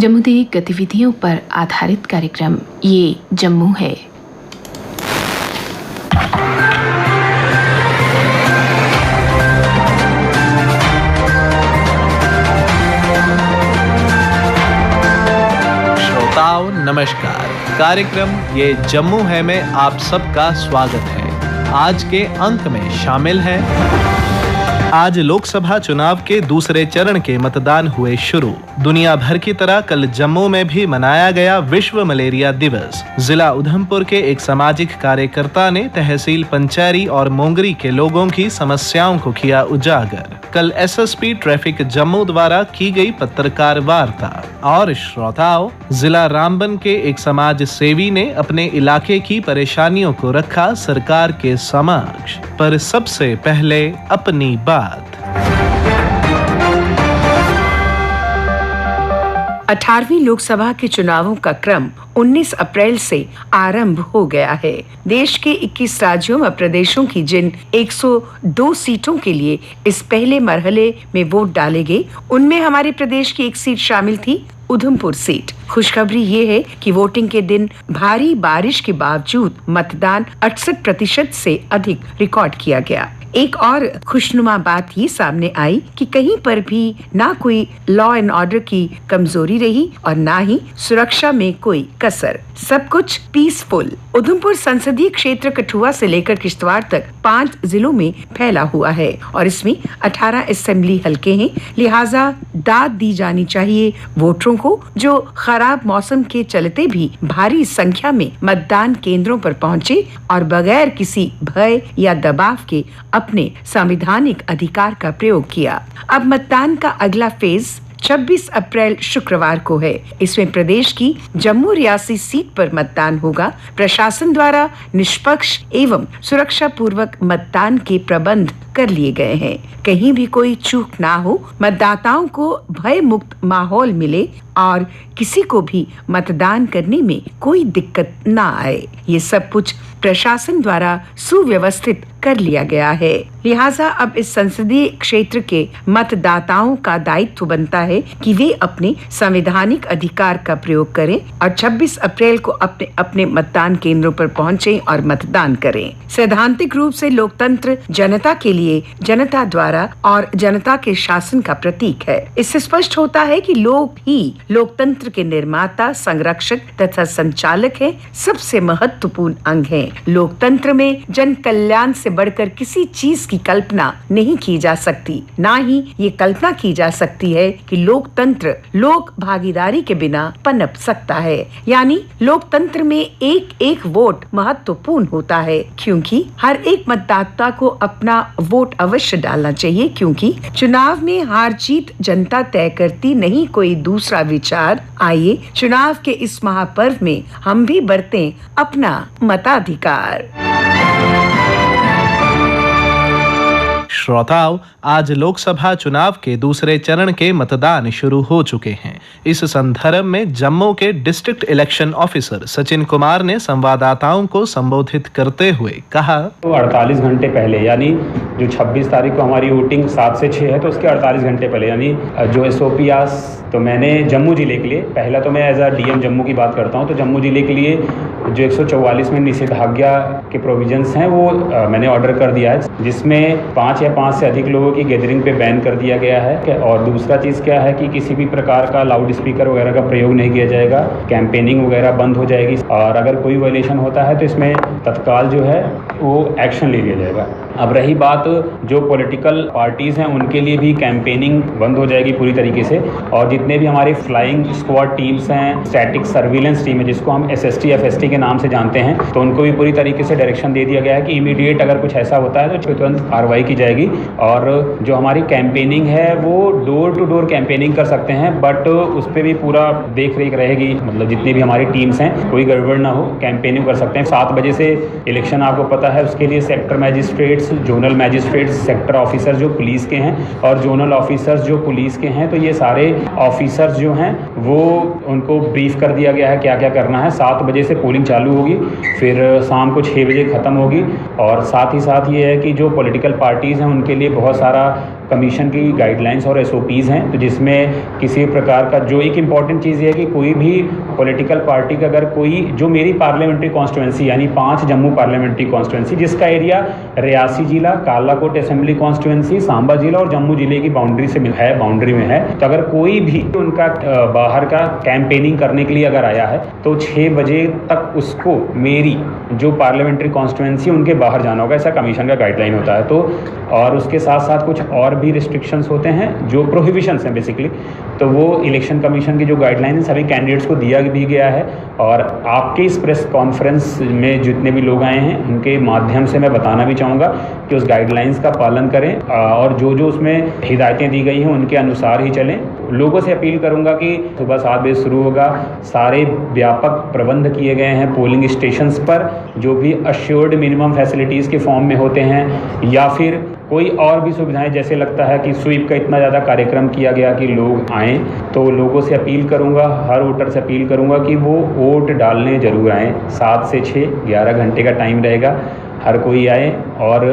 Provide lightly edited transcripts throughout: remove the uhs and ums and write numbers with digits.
जम्मूदेही गतिविधियों पर आधारित कार्यक्रम ये जम्मू है। श्रोताओं नमस्कार, कार्यक्रम ये जम्मू है में आप सबका स्वागत है। आज के अंक में शामिल है, आज लोकसभा चुनाव के दूसरे चरण के मतदान हुए शुरू। दुनिया भर की तरह कल जम्मू में भी मनाया गया विश्व मलेरिया दिवस। जिला उधमपुर के एक सामाजिक कार्यकर्ता ने तहसील पंचैरी और मोंगरी के लोगों की समस्याओं को किया उजागर। कल एसएसपी ट्रैफिक जम्मू द्वारा की गई पत्रकार वार्ता। और श्रोताओं, जिला रामबन के एक समाज सेवी ने अपने इलाके की परेशानियों को रखा सरकार के समक्ष। पर सबसे पहले अपनी बात। 18वीं लोकसभा के चुनावों का क्रम 19 अप्रैल से आरंभ हो गया है। देश के 21 राज्यों व प्रदेशों की जिन 102 सीटों के लिए इस पहले मरहले में वोट डाले गए, उनमें हमारे प्रदेश की एक सीट शामिल थी, उधमपुर सीट। खुशखबरी ये है कि वोटिंग के दिन भारी बारिश के बावजूद मतदान 68% से अधिक रिकॉर्ड किया गया। एक और खुशनुमा बात ये सामने आई कि कहीं पर भी ना कोई लॉ एंड ऑर्डर की कमजोरी रही और ना ही सुरक्षा में कोई कसर। सब कुछ पीसफुल। उधमपुर संसदीय क्षेत्र कठुआ से लेकर किश्तवाड़ तक 5 जिलों में फैला हुआ है और इसमें 18 असेंबली हलके हैं। लिहाजा दाद दी जानी चाहिए वोटरों को, जो खराब मौसम के चलते भी भारी संख्या में मतदान केंद्रों पर पहुंचे और बगैर किसी भय या दबाव के अपने संवैधानिक अधिकार का प्रयोग किया। अब मतदान का अगला फेज 26 अप्रैल शुक्रवार को है। इसमें प्रदेश की जम्मू रियासी सीट पर मतदान होगा। प्रशासन द्वारा निष्पक्ष एवं सुरक्षा पूर्वक मतदान के प्रबंध कर लिए गए हैं। कहीं भी कोई चूक ना हो, मतदाताओं को भय मुक्त माहौल मिले और किसी को भी मतदान करने में कोई दिक्कत ना आए, ये सब कुछ प्रशासन द्वारा सुव्यवस्थित कर लिया गया है। लिहाजा अब इस संसदीय क्षेत्र के मतदाताओं का दायित्व बनता है कि वे अपने संवैधानिक अधिकार का प्रयोग करें और 26 अप्रैल को अपने अपने मतदान केंद्रों पर पहुंचें और मतदान करें। सैद्धांतिक रूप से लोकतंत्र जनता के लिए, जनता द्वारा और जनता के शासन का प्रतीक है। इससे स्पष्ट होता है कि लोग ही लोकतंत्र के निर्माता, संरक्षक तथा संचालक हैं। सबसे महत्वपूर्ण अंग हैं। लोकतंत्र में जन कल्याण से बढ़कर किसी चीज की कल्पना नहीं की जा सकती। ना ही ये कल्पना की जा सकती है कि लोकतंत्र लोक भागीदारी के बिना पनप सकता है। यानी लोकतंत्र में एक एक वोट महत्वपूर्ण होता है, क्योंकि हर एक मतदाता को अपना वोट अवश्य डालना चाहिए, क्योंकि चुनाव में हार जीत जनता तय करती, नहीं कोई दूसरा विचार। आइए चुनाव के इस महापर्व में हम भी बरतें अपना मताधिकार। श्रोताओं, आज लोकसभा चुनाव के दूसरे चरण के मतदान शुरू हो चुके हैं। इस संदर्भ में जम्मू के district election officer Sachin Kumar ने संवाददाताओं को संबोधित करते हुए कहा, तो 48 घंटे पहले, यानी जो 26 तारीख को हमारी वोटिंग 7 से 6 है, तो उसके 48 घंटे पहले, यानी जो SOPs, तो मैंने जम्मू जिले के लिए, पहला तो मैं एज अ DM जम्मू की बात करता हूँ, तो जम्मू जिले के लिए जो 144 में निषेधाज्ञा के प्रोविजंस हैं वो मैंने ऑर्डर कर दिया है, जिसमें 5 या 5 से अधिक लोगों की गैदरिंग पे बैन कर दिया गया है। और दूसरा चीज़ क्या है कि किसी भी प्रकार का लाउड स्पीकर वगैरह का प्रयोग नहीं किया जाएगा, कैंपेनिंग वगैरह बंद हो जाएगी और अगर कोई वायलेशन होता है तो इसमें तत्काल जो है वो एक्शन ले लिया जाएगा। अब रही बात जो पॉलिटिकल पार्टीज़ हैं, उनके लिए भी कैंपेनिंग बंद हो जाएगी पूरी तरीके से। और जितने भी हमारे फ्लाइंग स्क्वाड टीम्स हैं, स्टैटिक सर्विलेंस टीम है, जिसको हम SST FST के नाम से जानते हैं, तो उनको भी पूरी तरीके से डायरेक्शन दे दिया गया है कि इमीडिएट अगर कुछ ऐसा होता है तो तुरंत कार्रवाई की जाएगी। और जो हमारी कैंपेनिंग है वो डोर टू डोर कैंपेनिंग कर सकते हैं, बट उस पर भी पूरा देख रेख रहेगी। मतलब जितनी भी हमारी टीम्स हैं, कोई गड़बड़ ना हो, कैंपेनिंग कर सकते हैं। 7 बजे से इलेक्शन आपको पता है, उसके लिए sector magistrates, zonal magistrates, sector officer जो पुलिस के हैं और जोनल ऑफिसर्स जो पुलिस के हैं, तो ये सारे ऑफिसर्स जो हैं वो उनको ब्रीफ कर दिया गया है क्या क्या करना है। 7 बजे से पोलिंग चालू होगी, फिर शाम को 6 बजे ख़त्म होगी। और साथ ही साथ ये है कि जो पॉलिटिकल पार्टीज़ हैं उनके लिए बहुत सारा कमीशन की गाइडलाइंस और SOPs हैं, तो जिसमें किसी प्रकार का जो एक इम्पॉर्टेंट चीज़ ये है कि कोई भी पॉलिटिकल पार्टी का अगर कोई जो मेरी पार्लियामेंट्री कॉन्स्टिट्यूंसी यानी 5 जम्मू पार्लियामेंट्री कॉन्स्टिट्यूंसी जिसका एरिया रियासी जिला, कालाकोट असेंबली कॉन्स्टिट्यूंसी, सांबा जिला और जम्मू जिले की बाउंड्री में है, तो अगर कोई भी उनका बाहर का कैंपेनिंग करने के लिए अगर आया है तो 6 बजे तक उसको मेरी जो पार्लियामेंट्री कॉन्स्टिट्यूंसी उनके बाहर जाना होगा, ऐसा कमीशन का गाइडलाइन होता है। तो और उसके साथ साथ कुछ और भी रिस्ट्रिक्शंस होते हैं जो प्रोहिबिशंस हैं बेसिकली, तो वो इलेक्शन कमीशन की जो गाइडलाइन है सभी कैंडिडेट्स को दिया भी गया है। और आपके इस प्रेस कॉन्फ्रेंस में जितने भी लोग आए हैं उनके माध्यम से मैं बताना भी चाहूँगा कि उस गाइडलाइंस का पालन करें और जो जो उसमें हिदायतें दी गई हैं उनके अनुसार ही चलें। लोगों से अपील करूंगा कि सुबह 7 बजे शुरू होगा, सारे व्यापक प्रबंध किए गए हैं पोलिंग स्टेशंस पर, जो भी अश्योर्ड मिनिमम फैसिलिटीज़ के फॉर्म में होते हैं या फिर कोई और भी सुविधाएं, जैसे लगता है कि स्वीप का इतना ज़्यादा कार्यक्रम किया गया कि लोग आएँ, तो लोगों से अपील करूंगा, हर वोटर से अपील करूंगा कि वो वोट डालने ज़रूर आएँ। 7 से 6 11 घंटे का टाइम रहेगा, हर कोई आए और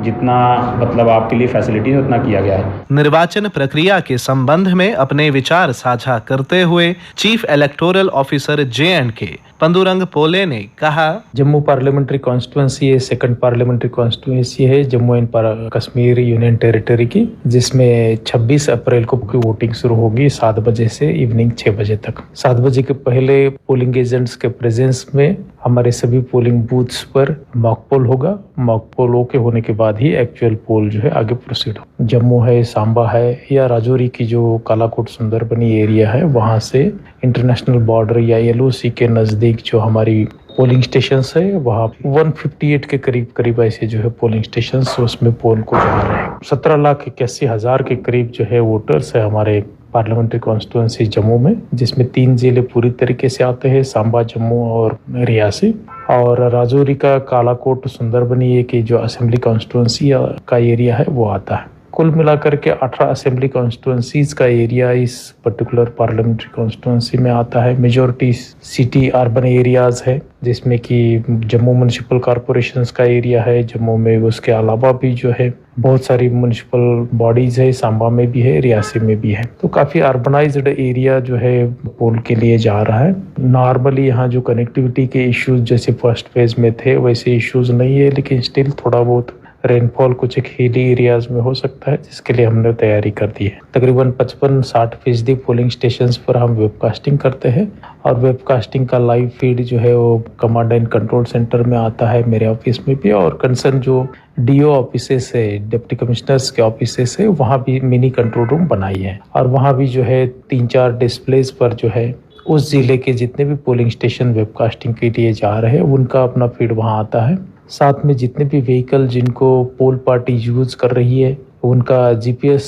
जितना मतलब आपके लिए फैसिलिटीज उतना किया गया है। निर्वाचन प्रक्रिया के संबंध में अपने विचार साझा करते हुए chief electoral officer J&K पंदुरंग Pole ने कहा, Jammu parliamentary constituency second parliamentary constituency है Jammu and Kashmir union territory की, जिसमें 26 अप्रैल को वोटिंग शुरू होगी 7 बजे से इवनिंग 6 बजे तक। 7 बजे के पहले पोलिंग एजेंट्स के प्रेजेंस में हमारे सभी पोलिंग बूथ्स पर मॉक पोल होगा। मॉक पोल ओके होने के बाद ही एक्चुअल पोल जो है आगे प्रोसीड हो। जम्मू है, सांबा है या राजौरी की जो कालाकोट सुंदरबनी एरिया है, वहां से इंटरनेशनल बॉर्डर या LOC के नजदीक जो हमारी पोलिंग स्टेशंस है, वहाँ 158 के करीब ऐसे जो है पोलिंग स्टेशंस उसमें पोल को जा रहे हैं। 17,81,000 के करीब जो है वोटर्स है हमारे पार्लियामेंट्री कॉन्स्टिट्यूंसी जम्मू में, जिसमें 3 जिले पूरी तरीके से आते हैं, सांबा, जम्मू और रियासी। और राजौरी का कालाकोट सुंदरबनी ये की जो असेंबली कॉन्स्टिट्यूंसी का एरिया है वो आता है। कुल मिलाकर के 18 असेंबली कॉन्स्टिट्यूंसीज का एरिया इस पर्टिकुलर पार्लियामेंट्री कॉन्स्टिट्यूंसी में आता है। मेजॉरिटी सिटी अर्बन एरियाज है, जिसमें कि जम्मू म्युनिसिपल कॉरपोरेशंस का एरिया है जम्मू में, उसके अलावा भी जो है बहुत सारी म्युनिसिपल बॉडीज है, सांबा में भी है, रियासी में भी है। तो काफ़ी अर्बनाइज्ड एरिया जो है पोल के लिए जा रहा है। नॉर्मली यहाँ जो कनेक्टिविटी के इश्यूज जैसे फर्स्ट फेज में थे वैसे इश्यूज नहीं है, लेकिन स्टिल थोड़ा बहुत रेनफॉल कुछ एक हिली एरियाज में हो सकता है, जिसके लिए हमने तैयारी कर दी है। तकरीबन 55-60% पोलिंग स्टेशंस पर हम वेबकास्टिंग करते हैं और वेबकास्टिंग का लाइव फीड जो है वो कमांड एंड कंट्रोल सेंटर में आता है, मेरे ऑफिस में भी, और कंसर्न जो DO ऑफिसेस है, डिप्टी कमिश्नर्स के ऑफिसेस है, वहाँ भी मिनी कंट्रोल रूम बनाई है। और वहाँ भी जो है 3-4 डिस्प्लेस पर जो है उस जिले के जितने भी पोलिंग स्टेशन वेबकास्टिंग के लिए जा रहे हैं उनका अपना फीड वहाँ आता है। साथ में जितने भी व्हीकल जिनको पोल पार्टी यूज कर रही है उनका GPS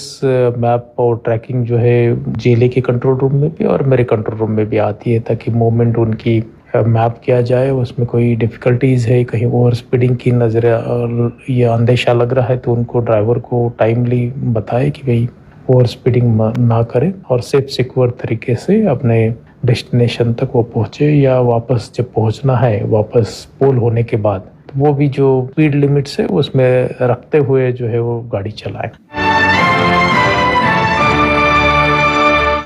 मैप और ट्रैकिंग जो है जिले के कंट्रोल रूम में भी और मेरे कंट्रोल रूम में भी आती है, ताकि मूवमेंट उनकी मैप किया जाए, उसमें कोई डिफ़िकल्टीज़ है, कहीं ओवर स्पीडिंग की नज़र या अंदेशा लग रहा है तो उनको ड्राइवर को टाइमली बताए कि भाई ओवर स्पीडिंग ना करें और सेफ सिक्योर तरीके से अपने डेस्टिनेशन तक वो पहुँचे, या वापस जब पहुँचना है वापस पोल होने के बाद तो वो भी जो स्पीड लिमिट्स है उसमें रखते हुए जो है वो गाड़ी चलाए।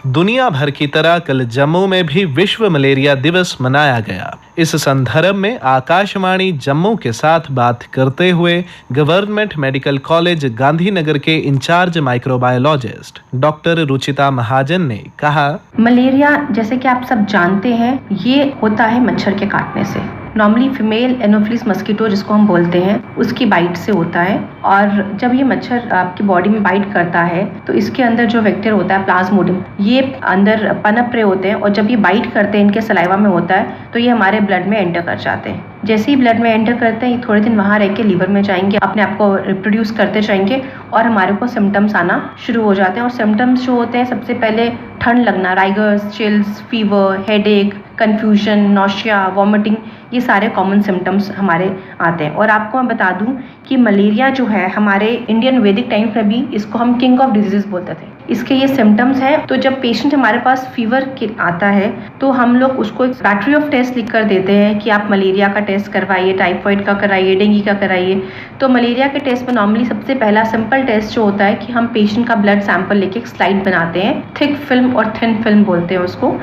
दुनिया भर की तरह कल जम्मू में भी विश्व मलेरिया दिवस मनाया गया। इस संदर्भ में आकाशवाणी जम्मू के साथ बात करते हुए गवर्नमेंट मेडिकल कॉलेज गांधीनगर के इंचार्ज माइक्रोबायोलॉजिस्ट डॉक्टर रुचिता महाजन ने कहा, मलेरिया जैसे कि आप सब जानते हैं ये होता है मच्छर के काटने से। नॉर्मली फीमेल एनोफिलिस मस्कीटो जिसको हम बोलते हैं उसकी बाइट से होता है, और जब ये मच्छर आपकी बॉडी में बाइट करता है तो इसके अंदर जो वेक्टर होता है प्लाज्मोडियम, ये अंदर पनप रहे होते हैं और जब ये बाइट करते हैं इनके सलाइवा में होता है तो ये हमारे ब्लड में एंटर कर जाते हैं। जैसे ही ब्लड में एंटर करते हैं ये थोड़े दिन वहाँ रह के लीवर में जाएंगे, अपने आप को रिप्रोड्यूस करते जाएंगे और हमारे को सिम्टम्स आना शुरू हो जाते हैं। और सिम्टम्स जो होते हैं सबसे पहले ठंड लगना, rigors, chills, fever, headache, confusion, nausea, vomiting, ये सारे कॉमन सिम्टम्स हमारे आते हैं। और आपको मैं बता दूं कि मलेरिया जो है हमारे इंडियन वैदिक टाइम्स में भी इसको हम किंग ऑफ डिजीज़ बोलते थे। इसके ये सिम्टम्स हैं। तो जब पेशेंट हमारे पास फीवर आता है तो हम लोग उसको एक बैटरी ऑफ टेस्ट लिख कर देते हैं कि आप मलेरिया का टेस्ट करवाइए, टाइफाइड का कराइए, डेंगू का कराइए। तो मलेरिया के टेस्ट में नॉर्मली सबसे पहला सिंपल टेस्ट जो होता है कि हम पेशेंट का ब्लड सैंपल लेके एक स्लाइड बनाते हैं, थिक फिल्म और थिन फिल्म बोलते हैं उसको।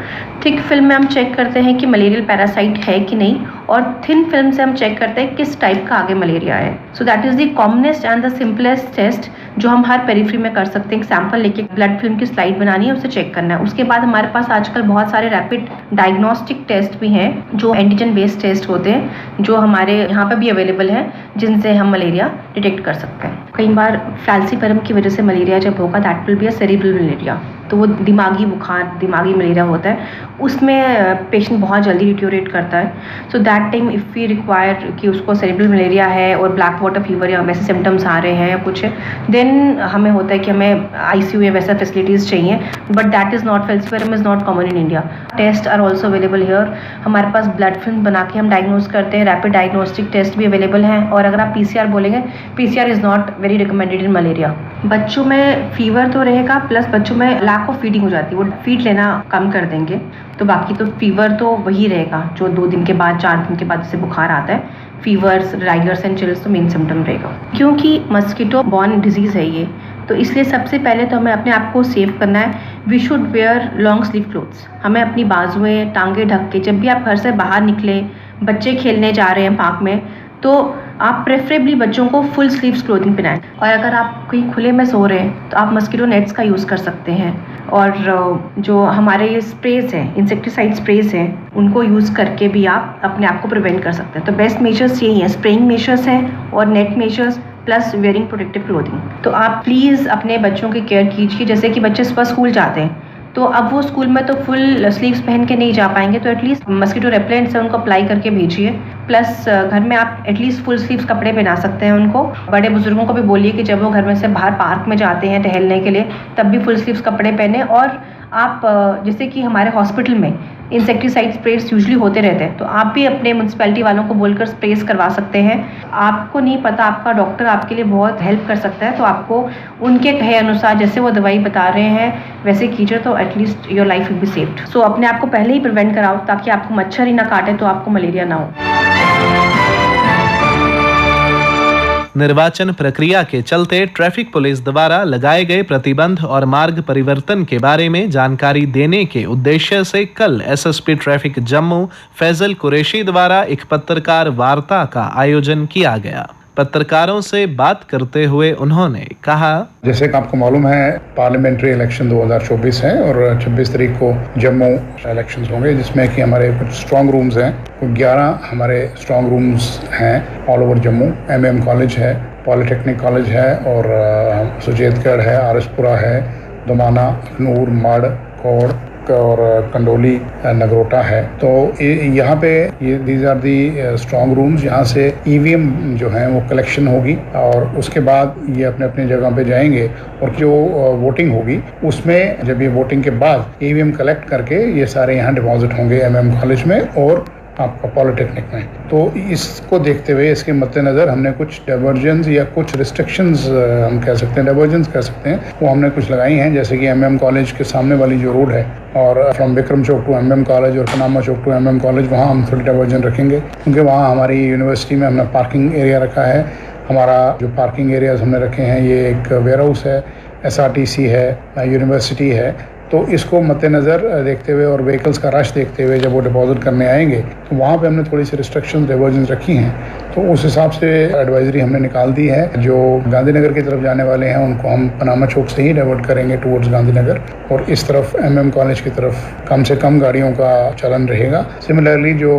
थिक फिल्म में हम चेक करते हैं कि मलेरियल पैरासाइट है कि नहीं, और थिन फिल्म से हम चेक करते हैं किस टाइप का आगे मलेरिया है। So that is the commonest and the simplest test जो हम हर पेरिफेरी में कर सकते हैं। सैंपल लेके ब्लड फिल्म की स्लाइड बनानी है, उसे चेक करना है। उसके बाद हमारे पास आजकल बहुत सारे रैपिड डायग्नोस्टिक टेस्ट भी हैं जो एंटीजन बेस्ड टेस्ट होते हैं, जो हमारे यहाँ पे भी अवेलेबल हैं, जिनसे हम मलेरिया डिटेक्ट कर सकते हैं। कई बार फैल्सीफरम की वजह से मलेरिया जब होगा, that will be a cerebral malaria, तो वो दिमागी बुखार, दिमागी मलेरिया होता है, उसमें पेशेंट बहुत जल्दी डिटोरेट करता है। So that time if we require कि उसको सेरिब्रल मलेरिया है और ब्लैक वाटर फीवर या वैसे सिम्टम्स आ रहे हैं या कुछ है, देन हमें होता है कि हमें ICU या वैसा फैसिलिटीज़ चाहिए। But that is not, falciparum is not common in India. Test are also available here. हमारे पास ब्लड फिल्म बना के हम डायग्नोज करते हैं, रैपिड डायग्नोस्टिक टेस्ट भी अवेलेबल हैं। और अगर आप PCR बोलेंगे, PCR is not very recommended in malaria. बच्चों में फीवर तो रहेगा, प्लस बच्चों में लैक ऑफ फीडिंग हो जाती है, वो फीड लेना कम कर देंगे, तो बाकी तो फीवर तो वही रहेगा जो 2 दिन के बाद, 4 दिन के बाद जैसे बुखार आता है। फीवर्स, राइगर्स एंड चिल्स तो मेन सिम्टम रहेगा। क्योंकि मस्कीटो बॉर्न डिजीज़ है ये, तो इसलिए सबसे पहले तो हमें अपने आप को सेव करना है। We should wear long sleeve clothes. हमें अपनी बाजुएं, टांगे ढक के, जब भी आप घर से बाहर निकलें, बच्चे खेलने जा रहे हैं पार्क में, तो आप प्रेफरेबली बच्चों को फुल स्लीव्स क्लोथिंग पहनाएं। और अगर आप कहीं खुले में सो रहे हैं तो आप मस्कीटो नेट्स का यूज़ कर सकते हैं। और जो हमारे ये स्प्रेज हैं, इंसेक्टिसाइड स्प्रेज हैं, उनको यूज़ करके भी आप अपने आप को प्रिवेंट कर सकते हैं। तो बेस्ट मेजर्स यही हैं, स्प्रेइंग मेजर्स हैं और net measures plus wearing protective clothing. तो आप प्लीज़ अपने बच्चों की केयर कीजिए। जैसे कि बच्चे सुबह स्कूल जाते हैं, तो अब वो स्कूल में तो फुल स्लीव्स पहन के नहीं जा पाएंगे, तो एटलीस्ट मस्कीटो रेपेलेंट से उनको अप्लाई करके भेजिए। प्लस घर में आप एटलीस्ट फुल स्लीव्स कपड़े पहना सकते हैं उनको। बड़े बुजुर्गों को भी बोलिए कि जब वो घर में से बाहर पार्क में जाते हैं टहलने के लिए, तब भी फुल स्लीव्स कपड़े पहने। और आप जैसे कि हमारे हॉस्पिटल में इंसेक्टिसाइड स्प्रेस यूजली होते रहते हैं, तो आप भी अपने म्यूनसिपैलिटी वालों को बोलकर स्प्रेस करवा सकते हैं। आपको नहीं पता, आपका डॉक्टर आपके लिए बहुत हेल्प कर सकता है, तो आपको उनके कहे अनुसार जैसे वो दवाई बता रहे हैं वैसे कीजिए, तो at least your life will be saved. So अपने आप को पहले ही प्रिवेंट कराओ ताकि आपको मच्छर ही ना काटे, तो आपको मलेरिया ना हो। निर्वाचन प्रक्रिया के चलते ट्रैफिक पुलिस द्वारा लगाए गए प्रतिबंध और मार्ग परिवर्तन के बारे में जानकारी देने के उद्देश्य से कल SSP ट्रैफिक जम्मू फैजल कुरैशी द्वारा एक पत्रकार वार्ता का आयोजन किया गया। पत्रकारों से बात करते हुए उन्होंने कहा, जैसे कि आपको मालूम है, पार्लियामेंट्री इलेक्शन 2024 है और 26 तारीख को जम्मू इलेक्शंस होंगे, जिसमें कि हमारे कुछ स्ट्रांग रूम्स हैं। 11 हमारे स्ट्रांग रूम्स हैं all over Jammu. MM college है, पॉलिटेक्निक कॉलेज है, और सुचेतगढ़ है, आरसपुरा है, दुमाना, अखनूर, माड़, कोड़ और कंडोली, नगरोटा है। तो यहाँ पे ये these are the strong rooms. यहाँ से EVM जो हैं वो कलेक्शन होगी और उसके बाद ये अपने अपने जगह पे जाएंगे, और जो वोटिंग होगी उसमें जब ये वोटिंग के बाद EVM कलेक्ट करके ये सारे यहाँ डिपॉजिट होंगे MM कॉलेज में और आपका पॉलिटेक्निक में। तो इसको देखते हुए, इसके मद्देनज़र हमने कुछ डाइवर्जेंस या कुछ रिस्ट्रिक्शंस हम कह सकते हैं, डाइवर्जेंस कह सकते हैं, वो हमने कुछ लगाई हैं। जैसे कि MM कॉलेज के सामने वाली जो रोड है, और from Vikram Chowk to MM college और Panama Chowk to MM college, वहाँ हम थोड़ी डाइवर्जन रखेंगे, क्योंकि वहाँ हमारी यूनिवर्सिटी में हमने पार्किंग एरिया रखा है। हमारा जो पार्किंग एरियाज हमने रखे हैं, ये एक वेयर हाउस है, SRTC है, यूनिवर्सिटी है। तो इसको मद्देनज़र देखते हुए और व्हीकल्स का रश देखते हुए जब वो डिपॉजिट करने आएंगे, तो वहाँ पे हमने थोड़ी सी रिस्ट्रिक्शन, डाइवर्जेंस रखी हैं। तो उस हिसाब से एडवाइजरी हमने निकाल दी है। जो गांधीनगर की तरफ जाने वाले हैं उनको हम पनामा चौक से ही डाइवर्ट करेंगे टुवर्ड्स गांधीनगर, और इस तरफ MM कॉलेज की तरफ कम से कम गाड़ियों का चलन रहेगा। सिमिलरली जो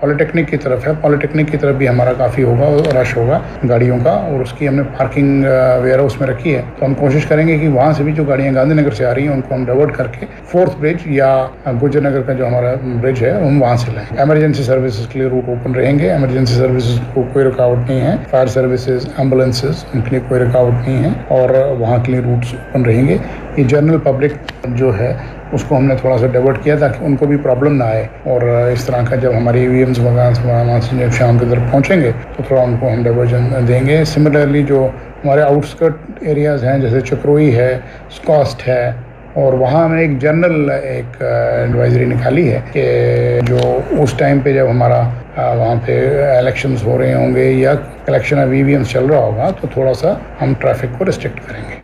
पॉलिटेक्निक की तरफ है, पॉलिटेक्निक की तरफ भी हमारा काफ़ी होगा और रश होगा गाड़ियों का, और उसकी हमने पार्किंग वेयर हाउस में रखी है। तो हम कोशिश करेंगे कि वहाँ से भी जो गाड़ियाँ गांधीनगर से आ रही हैं उनको हम डाइवर्ट करके 4th ब्रिज या गुजर नगर का जो हमारा ब्रिज है हम वहाँ से लाएं। एमरजेंसी सर्विसेज के लिए रूट ओपन रहेंगे। एमरजेंसी सर्विसेज को कोई रुकावट नहीं है। फायर सर्विसेज, एम्बुलेंसेज, उनके लिए कोई रुकावट नहीं है और वहाँ के लिए रूट्स ओपन रहेंगे। ये जनरल पब्लिक जो है उसको हमने थोड़ा सा डाइवर्ट किया ताकि उनको भी प्रॉब्लम ना आए, और इस तरह का जब हमारी EVMs वगैरह वहाँ से जब शाम की तरफ पहुँचेंगे तो थोड़ा उनको हम डाइवर्जन देंगे। सिमिलरली जो हमारे आउटस्कर्ट एरियाज़ हैं जैसे चक्रोई है, स्कॉस्ट है, और वहाँ हमने एक जनरल एडवाइजरी निकाली है कि जो उस टाइम पे जब हमारा वहाँ पे इलेक्शंस हो रहे होंगे या कलेक्शन ऑफ ईवीएम्स चल रहा होगा तो थोड़ा सा हम ट्रैफिक को रिस्ट्रिक्ट करेंगे।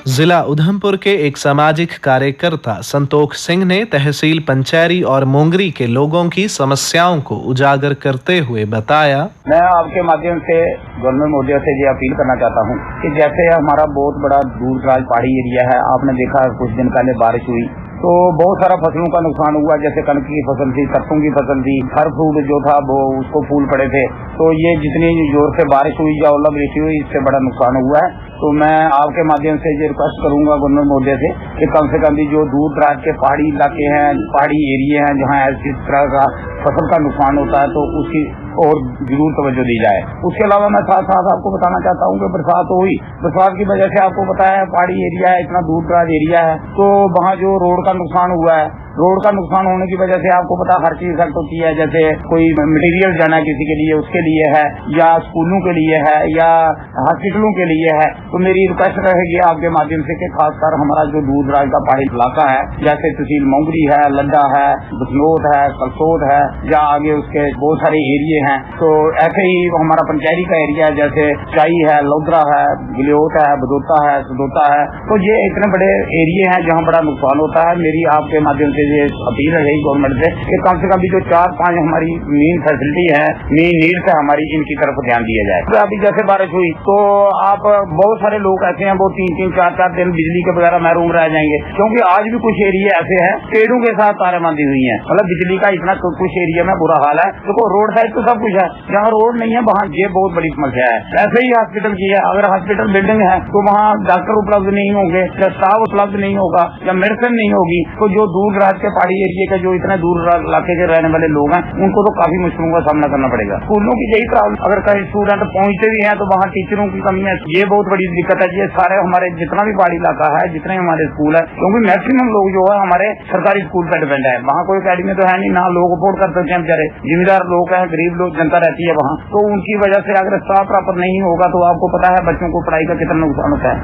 जिला उधमपुर के एक सामाजिक कार्यकर्ता संतोख सिंह ने तहसील पंचैरी और मोंगरी के लोगों की समस्याओं को उजागर करते हुए बताया, मैं आपके माध्यम से गवर्नमेंट मोदी से ये अपील करना चाहता हूँ कि जैसे हमारा बहुत बड़ा दूर दराज पहाड़ी एरिया है, आपने देखा कुछ दिन पहले बारिश हुई तो बहुत सारा फसलों का नुकसान हुआ, जैसे कनक की फसल थी, सरसों की फसल थी, फल फ्रूट जो था वो उसको फूल पड़े थे। तो ये जितनी जोर से बारिश हुई या ओलावृष्टि हुई इससे बड़ा नुकसान हुआ है। तो मैं आपके माध्यम से ये रिक्वेस्ट करूंगा गवर्नमेंट मोदी से कि कम से कम भी जो दूर दराज के पहाड़ी इलाके हैं, पहाड़ी एरिया हैं जहाँ ऐसी तरह का फसल का नुकसान होता है तो उसकी और जरूर तवज्जो दी जाए। उसके अलावा मैं साथ साथ आपको बताना चाहता हूँ कि बरसात हुई, बरसात की वजह से आपको पता है पहाड़ी एरिया है, इतना दूर दराज एरिया है, तो वहाँ जो रोड का नुकसान हुआ है, रोड का नुकसान होने की वजह से आपको पता हर चीज इफेक्ट होती है। जैसे कोई मटेरियल जाना है किसी के लिए, उसके लिए है, या स्कूलों के लिए है, या हॉस्पिटलों के लिए है। तो मेरी रिक्वेस्ट रहेगी आपके माध्यम से कि खासकर हमारा जो दूर दराज का पहाड़ी इलाका है, जैसे तहसील मोंगरी है, लड्डा है, बसनोत है, कलसोत है, या आगे उसके बहुत सारे एरिए हैं, तो ऐसे ही हमारा पंचायती का एरिया है जैसे चाई है, लौदरा है, गिलियोत है, बदोता है, सदोता है, तो ये इतने बड़े एरिए हैं जहाँ बड़ा नुकसान होता है। मेरी आपके माध्यम से ये अपील है गवर्नमेंट से कि कम से कम भी जो 4-5 हमारी मेन फैसिलिटी है, मेन नीड्स है हमारी, इनकी तरफ ध्यान दिया जाए। तो अभी जैसे बारिश हुई तो आप बहुत सारे लोग ऐसे हैं वो 3-3, 4-4 दिन बिजली के बगैर महरूम रह जाएंगे, क्योंकि आज भी कुछ एरिया ऐसे हैं पेड़ों के साथ तारेबंदी हुई है, मतलब बिजली का इतना कुछ एरिया में बुरा हाल है। देखो रोड साइड तो सब कुछ है, जहाँ रोड नहीं है वहाँ ये बहुत बड़ी समस्या है। ऐसे ही हॉस्पिटल की है, अगर हॉस्पिटल बिल्डिंग है तो वहाँ डॉक्टर उपलब्ध नहीं होंगे, या स्टाफ उपलब्ध नहीं होगा, या मेडिसिन नहीं होगी, तो जो दूर दराज के पहाड़ी एरिया के जो इतने दूर इलाके के रहने वाले लोग हैं उनको तो काफी मुश्किलों का सामना करना पड़ेगा। स्कूलों की यही प्रॉब्लम, अगर कहीं स्टूडेंट पहुंचते भी हैं तो वहाँ टीचरों की कमी है, ये बहुत बड़ी दिक्कत है। ये सारे हमारे जितना भी पहाड़ी इलाका है, जितने हमारे स्कूल है, क्योंकि मैक्सिमम लोग जो है हमारे सरकारी स्कूल पर डिपेंड है, वहाँ कोई अकेडमी तो है नहीं, ना लोग अफोर्ड कर सकते हैं, बेचारे जिम्मेदार लोग हैं, गरीब लोग जनता रहती है वहाँ, तो उनकी वजह से अगर स्टाफ प्रॉपर नहीं होगा तो आपको पता है बच्चों को पढ़ाई का कितना नुकसान होता है।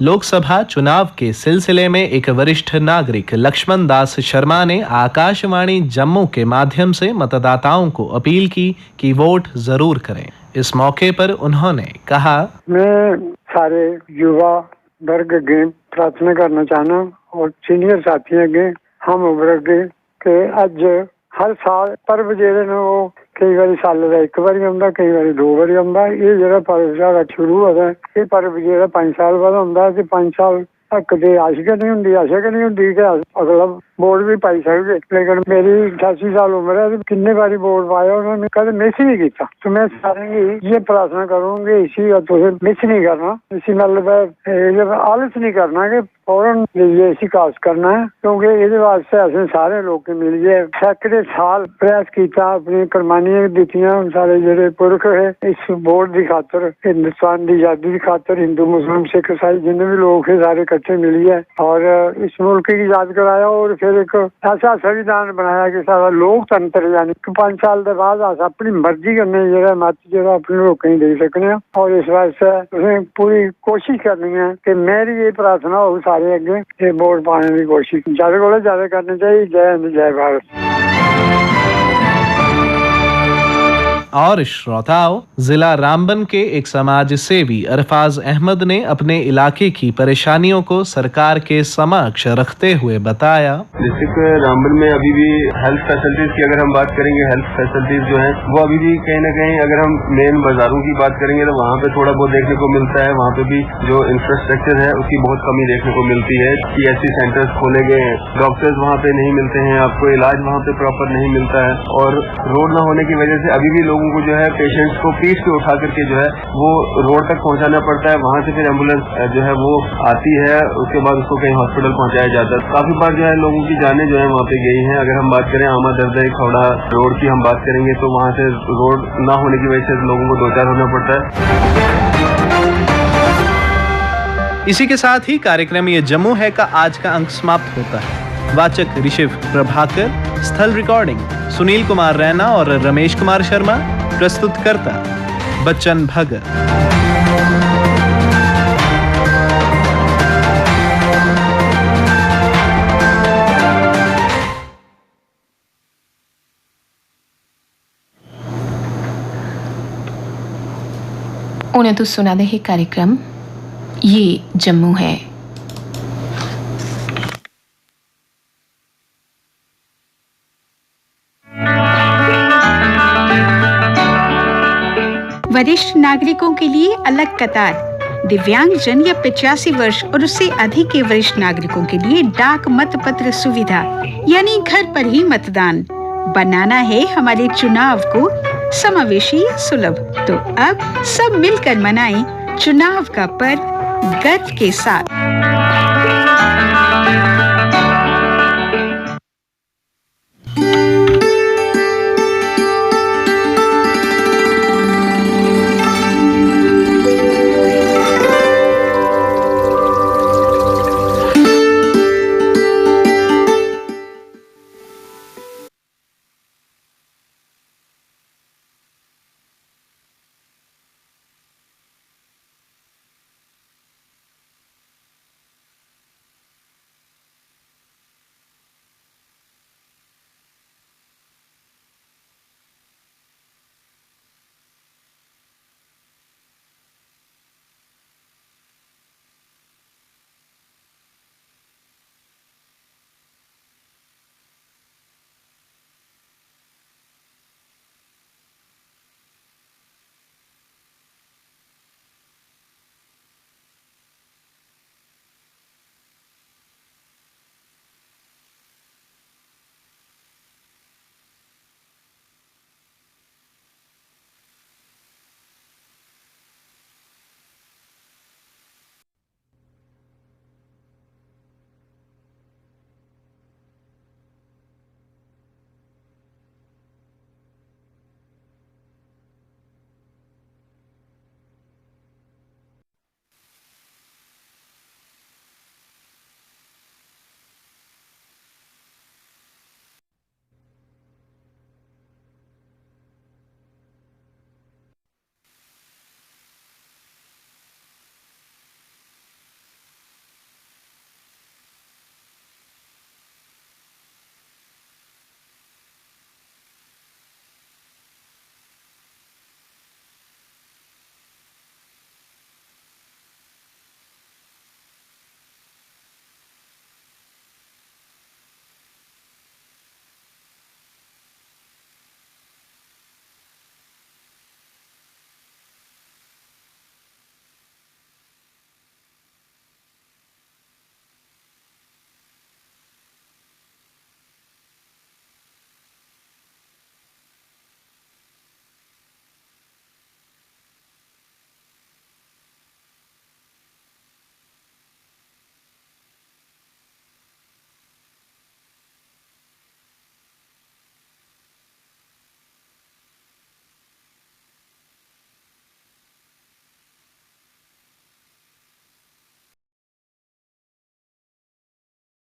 लोकसभा चुनाव के सिलसिले में एक वरिष्ठ नागरिक लक्ष्मण दास शर्मा ने आकाशवाणी जम्मू के माध्यम से मतदाताओं को अपील की कि वोट जरूर करें। इस मौके पर उन्होंने कहा, मैं सारे युवा वर्ग के प्रार्थना करना चाहना और सीनियर साथियों के हम उभर के अज हर साल पर्व जेह्ड़े ने वो कई बारी साल का एक बारी आंदा, कई बारी 2 बारी आंदा। ये जेह्ड़ा पर्व साढ़ा शुरू होता है, ये पर्व जेह्ड़ा 5 साल बाद होंदा ते 5 साल तक दे आशक नहीं हुंदी कि अगला वोट भी पाई सकदे। लेकिन मेरी 88 साल उम्र है, कितने बारी वोट पाया उन्होंने कदे मिस नहीं किया। तो मैं सारे की ये प्रार्थना करूंगी इसी तुझे मिस नहीं करना, इसी मतलब आलस नहीं करना कि फौरन ये इसी कास्ट करना है, क्योंकि ये वास्ते असें सारे लोग मिलिए सैकड़े साल प्रयास किया, अपनी कुर्बानियां दित्तियां सारे जेह्ड़े पुरख है इस वोट की खातर, हिंदुस्तान की आजादी की खातर, हिंदू मुस्लिम सिख ईसाई जितने भी लोग है सारे इकट्ठे मिलिए और इस मुल्क की आजाद कराया। और फिर एक ऐसा संविधान बनाया कि सारा लोकतंत्र, यानी 5 साल के बाद अस अपनी मर्जी कन्नै जेह्ड़ा मत जेह्ड़ा अपने लोकें गी देई सकने आं। और इस वास्ते तुसें पूरी कोशिश करनी है कि मेरी ये प्रार्थना हो सारे अग्गे कि वोट पाने की कोशिश ज्यादा कोला ज्यादा करनी चाहिए। जय हिंद, जय भारत। और श्रोताओं, जिला रामबन के एक समाज सेवी अरफाज अहमद ने अपने इलाके की परेशानियों को सरकार के समक्ष रखते हुए बताया, डिस्ट्रिक्ट रामबन में अभी भी हेल्थ फैसिलिटीज की अगर हम बात करेंगे, हेल्थ फैसिलिटीज जो है वो अभी भी कहीं ना कहीं, अगर हम मेन बाजारों की बात करेंगे तो वहाँ पे थोड़ा बहुत देखने को मिलता है। वहाँ पे भी जो इंफ्रास्ट्रक्चर है उसकी बहुत कमी देखने को मिलती है। PSC सेंटर्स खोले गए हैं, डॉक्टर्स वहाँ पे नहीं मिलते हैं, आपको इलाज वहाँ पे प्रॉपर नहीं मिलता है, और रोड न होने की वजह से अभी भी लोगों को जो है पेशेंट्स को पीठ पे उठा करके जो है वो रोड तक पहुंचाना पड़ता है। वहां से फिर एम्बुलेंस जो है वो आती है, उसके बाद उसको कहीं हॉस्पिटल पहुंचाया जाता है। काफी बार जो है लोगों की जानें जो है वहाँ पे गई हैं। अगर हम बात करें आमा दर्द खौड़ा रोड की हम बात करेंगे तो वहाँ से रोड न होने की वजह से लोगों को 2-4 होना पड़ता है। इसी के साथ ही कार्यक्रम ये जम्मू है का आज का अंक समाप्त होता है। वाचक ऋषिव प्रभाकर, स्थल रिकॉर्डिंग सुनील कुमार रैना और रमेश कुमार शर्मा। प्रस्तुतकर्ता बच्चन भगत। उन्हें तो सुना दे कार्यक्रम ये जम्मू है। वरिष्ठ नागरिकों के लिए अलग कतार, दिव्यांगजन या 85 वर्ष और उससे अधिक के वरिष्ठ नागरिकों के लिए डाक मतपत्र सुविधा, यानी घर पर ही मतदान। बनाना है हमारे चुनाव को समावेशी सुलभ। तो अब सब मिलकर मनाएं चुनाव का पर्व गर्व के साथ।